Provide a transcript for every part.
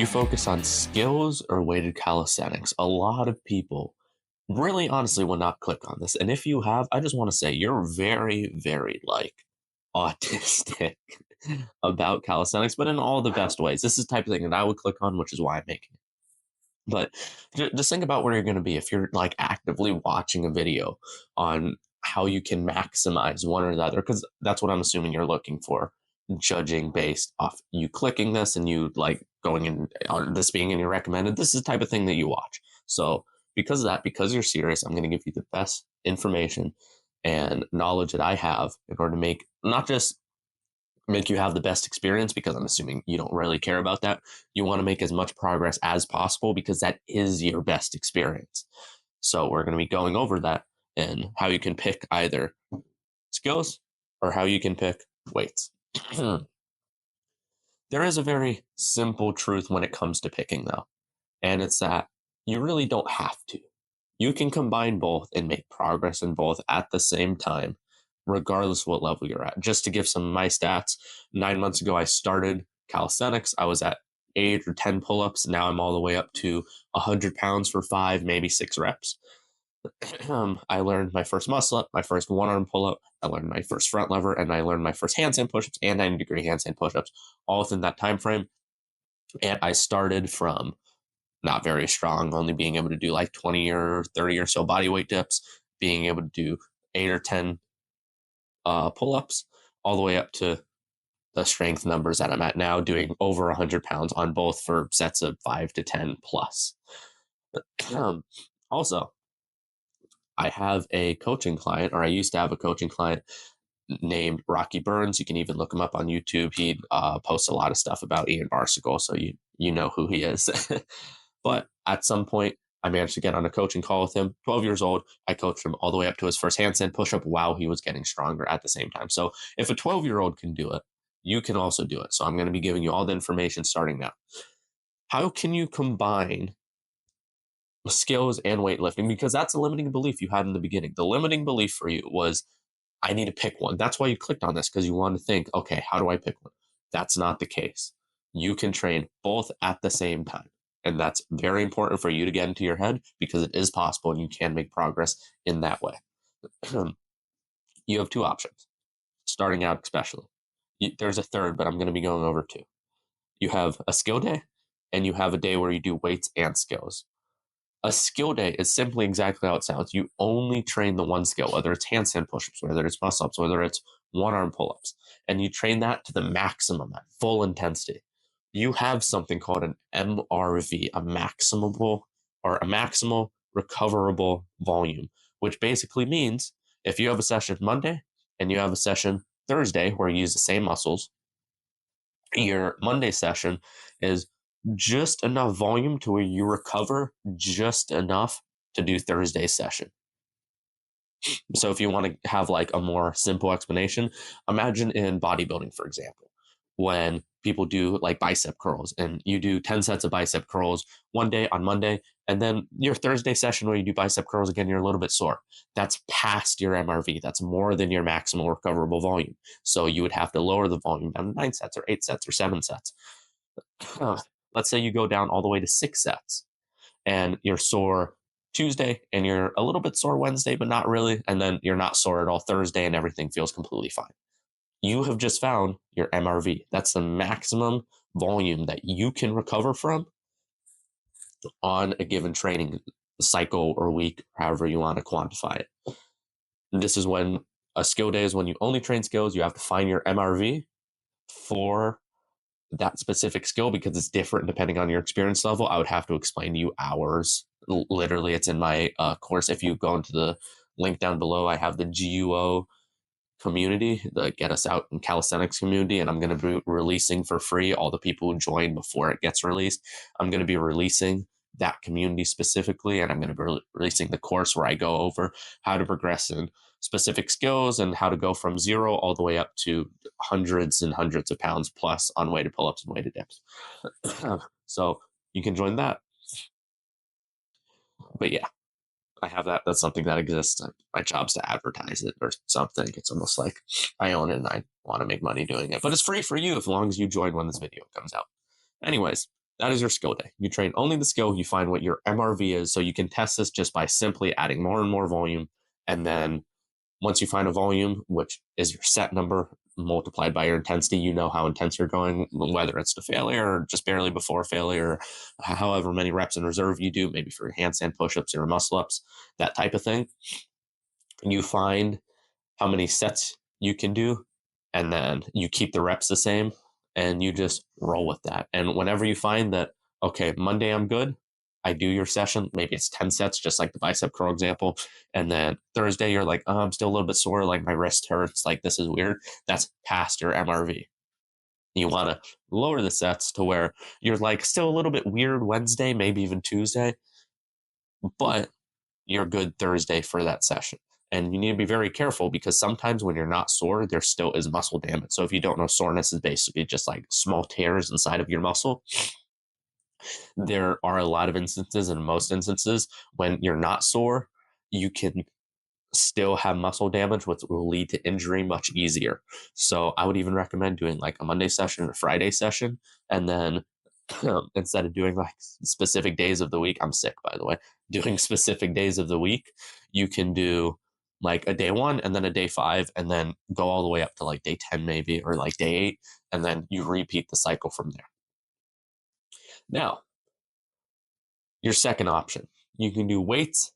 you focus on skills or weighted calisthenics? A lot of people really honestly will not click on this. And if you have, I just want to say you're very, very like autistic about calisthenics, but in all the best ways. This is the type of thing that I would click on, which is why I'm making it. But just think about where you're going to be if you're like actively watching a video on how you can maximize one or the other, because that's what I'm assuming you're looking for, judging based off you clicking this and you like going in on this being in your recommended. This is the type of thing that you watch. So because of that, because you're serious, I'm going to give you the best information and knowledge that I have in order to make not just make you have the best experience, because I'm assuming you don't really care about that. You want to make as much progress as possible because that is your best experience. So we're going to be going over that and how you can pick either skills or how you can pick weights. There is a very simple truth when it comes to picking, though, and it's that you really don't have to. You can combine both and make progress in both at the same time, regardless of what level you're at. Just to give some of my stats, 9 months ago, I started calisthenics. I was at 8 or 10 pull-ups. Now I'm all the way up to 100 pounds for 5, maybe 6 reps. I learned my first muscle up, my first one-arm pull-up. I learned my first front lever, and I learned my first handstand push-ups and 90-degree handstand push-ups, all within that time frame. And I started from not very strong, only being able to do like 20 or 30 or so body weight dips, being able to do 8 or 10 pull-ups, all the way up to the strength numbers that I'm at now, doing over 100 pounds on both for sets of 5 to 10 plus. Also, I have a coaching client, or I used to have a coaching client named Rocky Burns. You can even look him up on YouTube. He posts a lot of stuff about Ian Barsicle, so you know who he is. But at some point, I managed to get on a coaching call with him. 12 years old, I coached him all the way up to his first handstand push-up while he was getting stronger at the same time. So if a 12-year-old can do it, you can also do it. So I'm going to be giving you all the information starting now. How can you combine skills and weightlifting? Because that's a limiting belief you had in the beginning. The limiting belief for you was, I need to pick one. That's why you clicked on this, because you want to think, okay, how do I pick one? That's not the case. You can train both at the same time. And that's very important for you to get into your head, because it is possible and you can make progress in that way. You have 2 options, starting out especially. There's a third, but I'm going to be going over 2. You have a skill day and you have a day where you do weights and skills. A skill day is simply exactly how it sounds. You only train the one skill, whether it's handstand push-ups, whether it's muscle-ups, whether it's one-arm pull-ups, and you train that to the maximum at full intensity. You have something called an MRV, a maximal recoverable volume, which basically means if you have a session Monday and you have a session Thursday where you use the same muscles, your Monday session is just enough volume to where you recover just enough to do Thursday's session. So if you want to have like a more simple explanation, imagine in bodybuilding, for example, when people do like bicep curls and you do 10 sets of bicep curls one day on Monday, and then your Thursday session where you do bicep curls again, you're a little bit sore. That's past your MRV. That's more than your maximal recoverable volume. So you would have to lower the volume down to 9 sets or 8 sets or 7 sets. Let's say you go down all the way to 6 sets and you're sore Tuesday and you're a little bit sore Wednesday, but not really. And then you're not sore at all Thursday and everything feels completely fine. You have just found your MRV. That's the maximum volume that you can recover from on a given training cycle or week, however you want to quantify it. And this is when a skill day is when you only train skills. You have to find your MRV for that specific skill because it's different depending on your experience level. I would have to explain to you hours. Literally, it's in my course. If you go into the link down below, I have the GUO community, the Get Us Out in Calisthenics community, and I'm going to be releasing for free all the people who join before it gets released. I'm going to be releasing that community specifically, and I'm going to be releasing the course where I go over how to progress in specific skills and how to go from 0 all the way up to hundreds and hundreds of pounds plus on weighted pull-ups and weighted dips. So you can join that. But yeah, I have that. That's something that exists. My job's to advertise it or something. It's almost like I own it and I want to make money doing it. But it's free for you as long as you join when this video comes out. Anyways, That is your skill day. You train only the skill, you find what your MRV is. So you can test this just by simply adding more and more volume. And then once you find a volume, which is your set number multiplied by your intensity, you know how intense you're going, whether it's to failure or just barely before failure, however many reps in reserve you do, maybe for your handstand push-ups or muscle ups, that type of thing. You find how many sets you can do, and then you keep the reps the same, and you just roll with that. And whenever you find that, okay, Monday I'm good, I do your session. Maybe it's 10 sets, just like the bicep curl example. And then Thursday, you're like, oh, I'm still a little bit sore. Like my wrist hurts. Like this is weird. That's past your MRV. You want to lower the sets to where you're like still a little bit weird Wednesday, maybe even Tuesday, but you're good Thursday for that session. And you need to be very careful because sometimes when you're not sore, there still is muscle damage. So if you don't know, soreness is basically just like small tears inside of your muscle. There are a lot of instances, and most instances, when you're not sore, you can still have muscle damage, which will lead to injury much easier. So I would even recommend doing like a Monday session, a Friday session, and then instead of doing like specific days of the week, I'm sick, by the way, doing specific days of the week, you can do like a day 1 and then a day 5, and then go all the way up to like day 10, maybe, or like day 8. And then you repeat the cycle from there. Now, your second option, you can do weights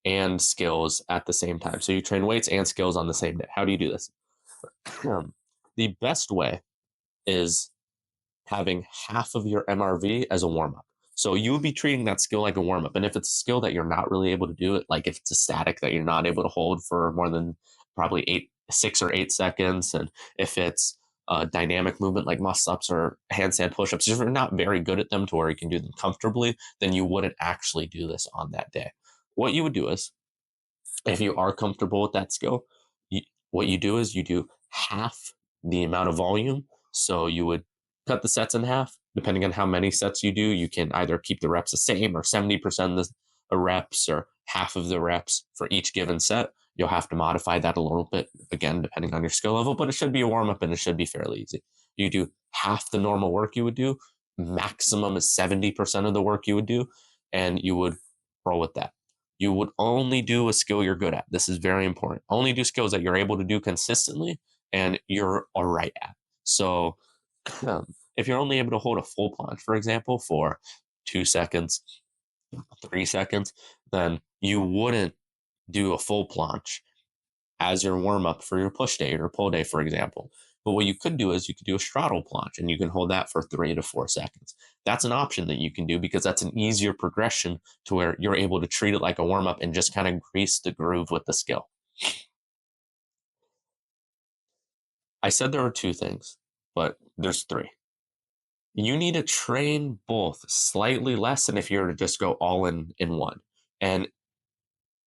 and skills at the same time. So you train weights and skills on the same day. How do you do this? The best way is having half of your MRV as a warm up. So you would be treating that skill like a warm up. And if it's a skill that you're not really able to do it, like if it's a static that you're not able to hold for more than probably 6 or 8 seconds, and if it's a dynamic movement like muscle ups or handstand push ups, if you're not very good at them to where you can do them comfortably, then you wouldn't actually do this on that day. What you would do is, if you are comfortable with that skill, what you do is you do half the amount of volume. So you would cut the sets in half. Depending on how many sets you do, you can either keep the reps the same or 70% of the reps or half of the reps for each given set. You'll have to modify that a little bit, again, depending on your skill level, but it should be a warm up and it should be fairly easy. You do half the normal work you would do, maximum is 70% of the work you would do, and you would roll with that. You would only do a skill you're good at. This is very important. Only do skills that you're able to do consistently and you're all right at. So if you're only able to hold a full planche, for example, for 2 seconds, 3 seconds, then you wouldn't do a full planche as your warm up for your push day or pull day, for example. But what you could do is you could do a straddle planche and you can hold that for 3 to 4 seconds. That's an option that you can do because that's an easier progression to where you're able to treat it like a warm up and just kind of grease the groove with the skill. I said there were 2 things, but there's 3. You need to train both slightly less than if you were to just go all in one. And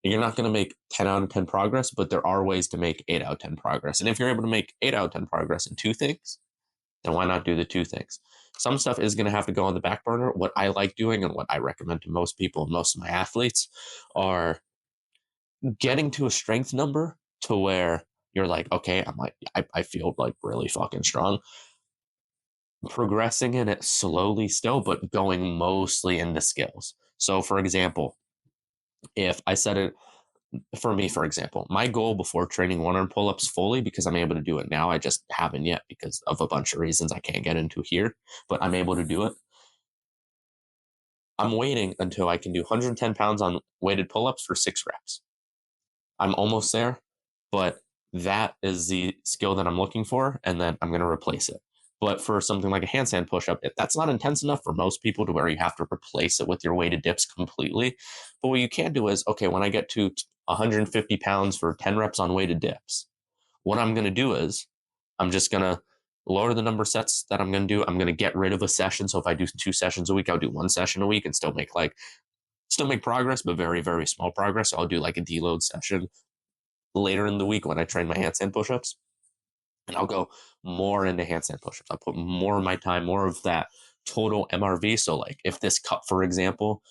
you're not going to make 10 out of 10 progress, but there are ways to make 8 out of 10 progress. And if you're able to make 8 out of 10 progress in 2 things, then why not do the 2 things? Some stuff is going to have to go on the back burner. What I like doing and what I recommend to most people and most of my athletes are getting to a strength number to where you're like, okay, I feel like really fucking strong. Progressing in it slowly still, but going mostly into skills. So for example, if I said it for me, for example, my goal before training 1-arm pull-ups fully, because I'm able to do it now, I just haven't yet because of a bunch of reasons I can't get into here, but I'm able to do it. I'm waiting until I can do 110 pounds on weighted pull-ups for 6 reps. I'm almost there, but that is the skill that I'm looking for, and then I'm going to replace it. But for something like a handstand push-up, that's not intense enough for most people to where you have to replace it with your weighted dips completely. But what you can do is, okay, when I get to 150 pounds for 10 reps on weighted dips, what I'm going to do is I'm just going to lower the number of sets that I'm going to do. I'm going to get rid of a session. So if I do 2 sessions a week, I'll do 1 session a week and still make progress, but very, very small progress. So I'll do like a deload session later in the week when I train my handstand push-ups. And I'll go more into handstand push-ups. I'll put more of my time, more of that total MRV. So like if this cut, for example,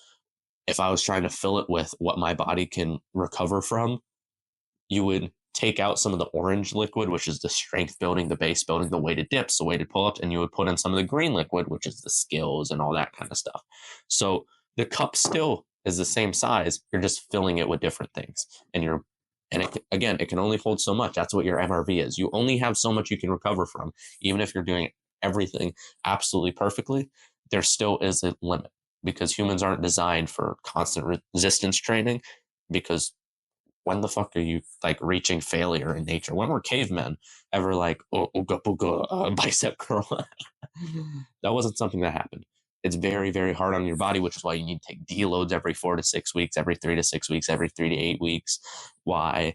if I was trying to fill it with what my body can recover from, you would take out some of the orange liquid, which is the strength building, the base building, the weighted dips, the weighted pull-ups, and you would put in some of the green liquid, which is the skills and all that kind of stuff. So the cup still is the same size. You're just filling it with different things. Again, it can only hold so much. That's what your MRV is. You only have so much you can recover from. Even if you're doing everything absolutely perfectly, there still is a limit because humans aren't designed for constant resistance training because when the fuck are you like reaching failure in nature? When were cavemen ever like, oh, ooga booga, bicep curl? That wasn't something that happened. It's very, very hard on your body, which is why you need to take deloads every 4 to 6 weeks, every 3 to 6 weeks, every 3 to 8 weeks. Why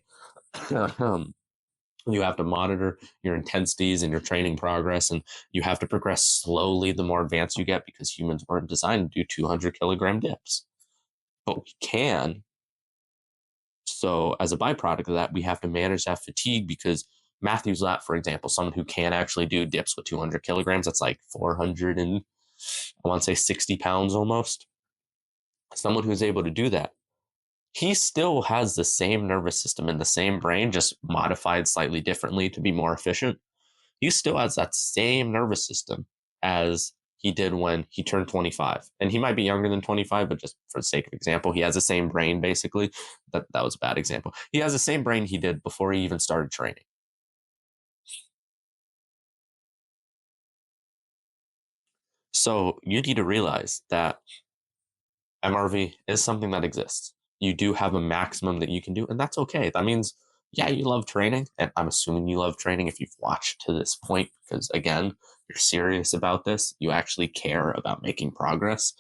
you have to monitor your intensities and your training progress, and you have to progress slowly the more advanced you get because humans weren't designed to do 200-kilogram dips. But we can. So as a byproduct of that, we have to manage that fatigue because Matthew's lap, for example, someone who can actually do dips with 200 kilograms, that's like 400 and I want to say 60 pounds almost. Someone who's able to do that, he still has the same nervous system and the same brain, just modified slightly differently to be more efficient. He still has that same nervous system as he did when he turned 25. And he might be younger than 25, but just for the sake of example, he has the same brain basically. That was a bad example. He has the same brain he did before he even started training. So you need to realize that MRV is something that exists. You do have a maximum that you can do, and that's okay. That means, yeah, you love training, and I'm assuming you love training if you've watched to this point, because again, you're serious about this. You actually care about making progress.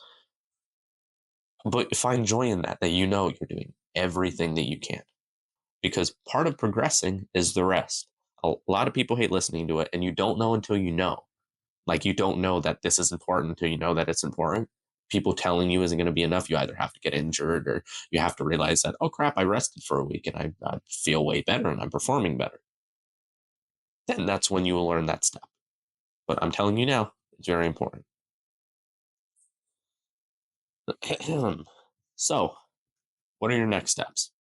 But find joy in that you know you're doing everything that you can. Because part of progressing is the rest. A lot of people hate listening to it, and you don't know until you know. Like you don't know that this is important until you know that it's important. People telling you isn't going to be enough. You either have to get injured or you have to realize that, oh crap, I rested for a week and I feel way better and I'm performing better. Then that's when you will learn that step. But I'm telling you now, it's very important. So, what are your next steps?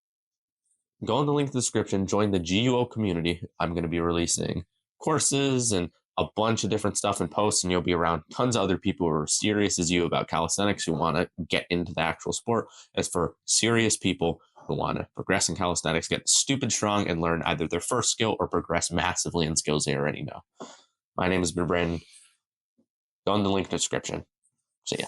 Go on the link in the description, join the GUO community. I'm going to be releasing courses and a bunch of different stuff and posts, and you'll be around tons of other people who are serious as you about calisthenics who want to get into the actual sport. As for serious people who want to progress in calisthenics, get stupid strong, and learn either their first skill or progress massively in skills they already know. My name has been Brandon. Go on the link in the description. See ya.